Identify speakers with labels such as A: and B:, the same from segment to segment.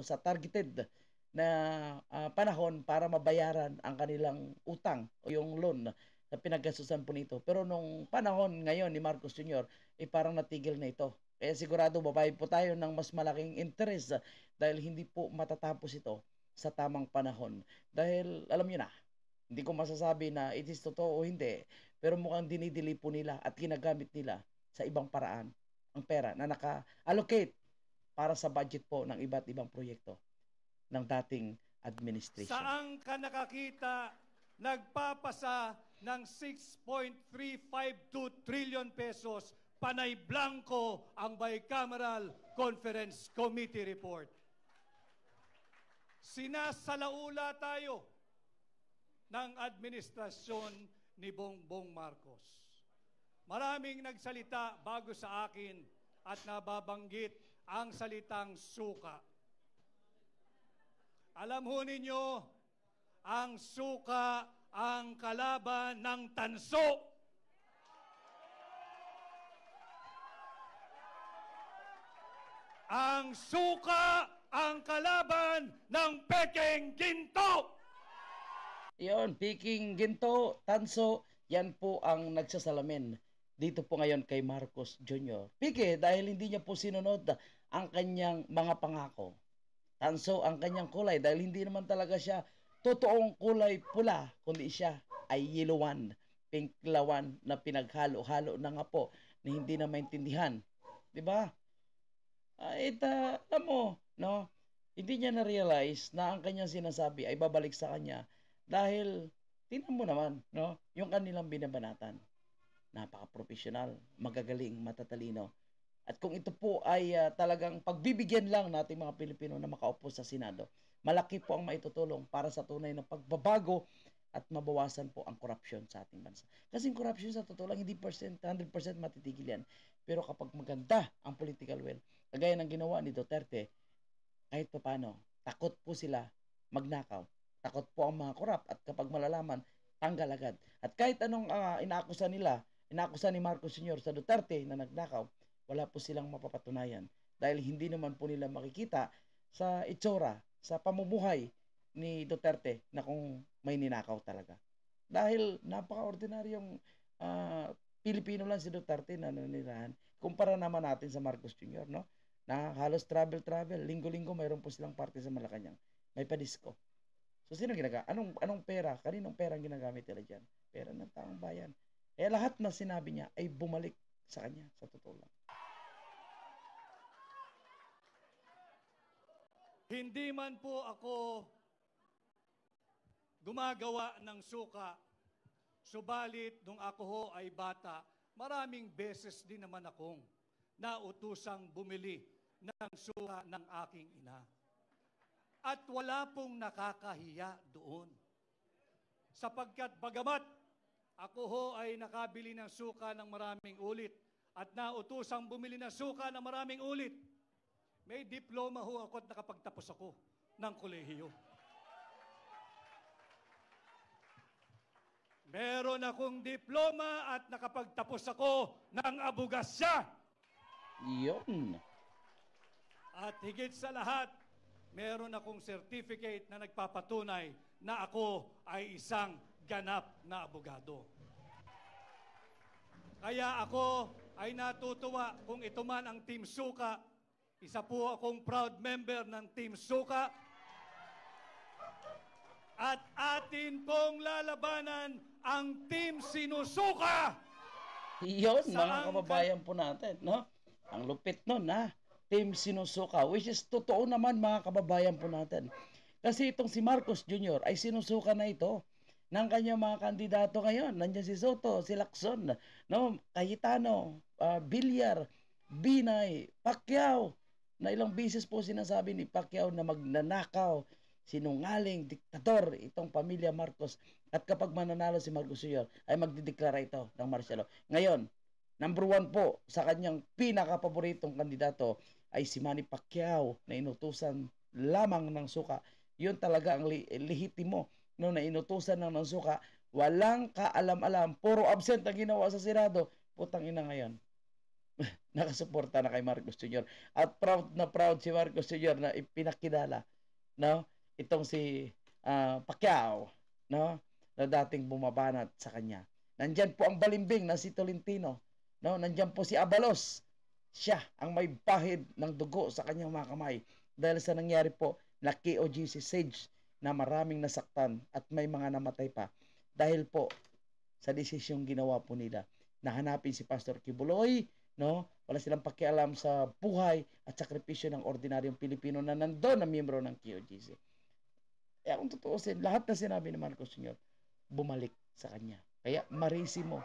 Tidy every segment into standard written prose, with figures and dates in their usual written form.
A: sa targeted na panahon para mabayaran ang kanilang utang o yung loan na pinaggastusan po nito. Pero nung panahon ngayon ni Marcos Jr., parang natigil na ito. Kaya sigurado babayad po tayo ng mas malaking interest dahil hindi po matatapos ito sa tamang panahon. Dahil alam niyo na, hindi ko masasabi na it is totoo o hindi, pero mukhang dinidili po nila at ginagamit nila sa ibang paraan ang pera na naka-allocate para sa budget po ng iba't ibang proyekto ng dating administration.
B: Saan ka nakakita nagpapasa ng 6.352 trillion pesos panay blanco ang Bicameral Conference Committee report? Sinasalaula tayo ng administrasyon ni Bongbong Marcos. Maraming nagsalita bago sa akin at nababanggit ang salitang suka. Alam ho ninyo, ang suka ang kalaban ng tanso. Ang suka ang kalaban ng pekeng ginto.
A: Iyon, Peking ginto, tanso, yan po ang nagsasalamin dito po ngayon kay Marcos Jr. Pike dahil hindi niya po sinunod ang kanyang mga pangako. Tanso ang kanyang kulay dahil hindi naman talaga siya totoong kulay pula, kundi siya ay yiluwan, pinklawan na pinaghalo-halo na nga po na hindi na maintindihan. 'Di ba? Alam mo, no? Hindi niya na-realize na ang kanyang sinasabi ay babalik sa kanya dahil tingnan mo naman, no? Yung kanilang binabanatan. Napaka-professional, magagaling, matatalino. At kung ito po ay talagang pagbibigyan lang natin mga Pilipino na makaupo sa Senado, malaki po ang maitutulong para sa tunay na pagbabago at mabawasan po ang korupsyon sa ating bansa. Kasi yung korupsyon sa totoo lang, hindi 100% matitigil yan. Pero kapag maganda ang political will, kagaya ng ginawa ni Duterte, kahit pa paano, takot po sila magnakaw. Takot po ang mga korap at kapag malalaman, tanggal agad. At kahit anong inaakusa ni Marcos Sr. sa Duterte na nagnakaw, wala po silang mapapatunayan dahil hindi naman po nila makikita sa itsura, sa pamumuhay ni Duterte na kung may ninakaw talaga. Dahil napaka-ordinaryong Pilipino lang si Duterte na nanirahan. Kumpara naman natin sa Marcos Jr., no? Na halos travel, linggo-linggo mayroon po silang party sa Malacanang. May padisko. So sino anong pera? Kaninong pera ang ginagamit nila diyan? Pera ng taong bayan. Eh lahat na sinabi niya ay bumalik sa kanya, sa totoo lang.
B: Hindi man po ako gumagawa ng suka, subalit nung ako ho ay bata, maraming beses din naman akong nautusang bumili ng suka ng aking ina. At wala pong nakakahiya doon. Sapagkat bagamat ako ho ay nakabili ng suka ng maraming ulit at nautusang bumili ng suka ng maraming ulit, may diploma ho ako at nakapagtapos ako ng kolehiyo. Meron akong diploma at nakapagtapos ako ng abogasya.
A: Yun.
B: At higit sa lahat, meron akong certificate na nagpapatunay na ako ay isang ganap na abogado. Kaya ako ay natutuwa kung ito man ang Team Suka. Isa po akong proud member ng Team Suka. At atin pong lalabanan ang Team Sinusuka.
A: Yun, mga kababayan po natin, no? Ang lupit nun, ha? Team Sinusuka, which is totoo naman mga kababayan po natin. Kasi itong si Marcos Jr. ay sinusuka na ito ng kanyang mga kandidato ngayon. Nandiyan si Soto, si Lacson, no? Cayetano, Villar, Binay, Pacquiao, na ilang beses po sinasabi ni Pacquiao na magnanakaw, sinungaling, diktador itong pamilya Marcos. At kapag mananalo si Marcos Jr. ay magdideklara ito ng martial law. Ngayon, number 1 po sa kanyang pinaka-paboritong kandidato ay si Manny Pacquiao na inutusan lamang ng suka. Yun talaga ang lehitimo, no, na inutusan ng suka. Walang kaalam-alam, puro absent ang ginawa sa Senado. Putang ina ngayon. nakasuporta na kay Marcos Jr. At proud si Marcos Jr. na ipinakilala, no, itong si Pacquiao, no, na dating bumabanat sa kanya. Nandyan po ang balimbing na si Tolentino, no, nandyan po si Abalos. Siya ang may bahid ng dugo sa kanyang mga kamay dahil sa nangyari po na KOGC Sage na maraming nasaktan at may mga namatay pa dahil po sa desisyong ginawa po nila na hanapin si Pastor Kibuloy, no? Wala silang pakialam sa buhay at sakripisyo ng ordinaryong Pilipino na nandoon na miyembro ng KOGC. Kaya kung tutuusin, lahat na sinabi ni Marcos Jr., bumalik sa kanya. Kaya marisi mo,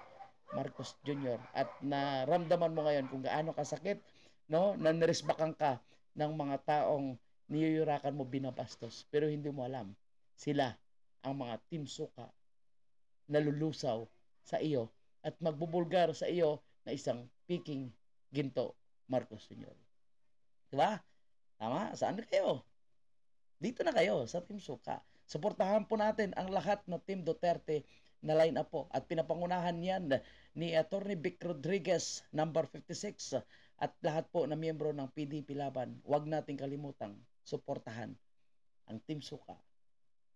A: Marcos Jr. At naramdaman mo ngayon kung gaano kasakit, no? Na niresbakan ka ng mga taong niyuyurakan mo binabastos. Pero hindi mo alam, sila ang mga Team Suka na lulusaw sa iyo at magbubulgar sa iyo na isang piking ginto, Marcos Jr. Diba? Tama? Saan na kayo? Dito na kayo sa Team Suka. Suportahan po natin ang lahat na Team Duterte na line up po. At pinapangunahan yan ni Atty. Vic Rodriguez, number 56. At lahat po na miyembro ng PDP Laban. Huwag nating kalimutang suportahan ang Team Suka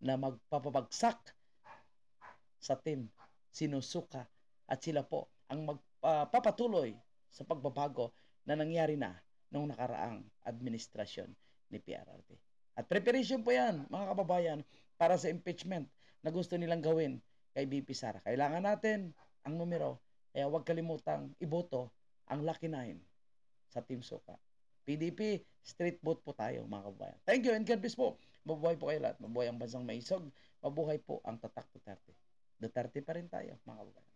A: na magpapabagsak sa Team Sinusuka. At sila po ang magpapatuloy sa pagbabago na nangyari na noong nakaraang administrasyon ni PRRD. At preparation po yan, mga kababayan, para sa impeachment na gusto nilang gawin kay BP Sara. Kailangan natin ang numero, kaya huwag kalimutang iboto ang Lucky 9 sa Team Suka. PDP, street vote po tayo, mga kababayan. Thank you and God bless po. Mabuhay po kayo lahat. Mabuhay ang bansang maisog. Mabuhay po ang tatak Duterte. Duterte pa rin tayo, mga kababayan.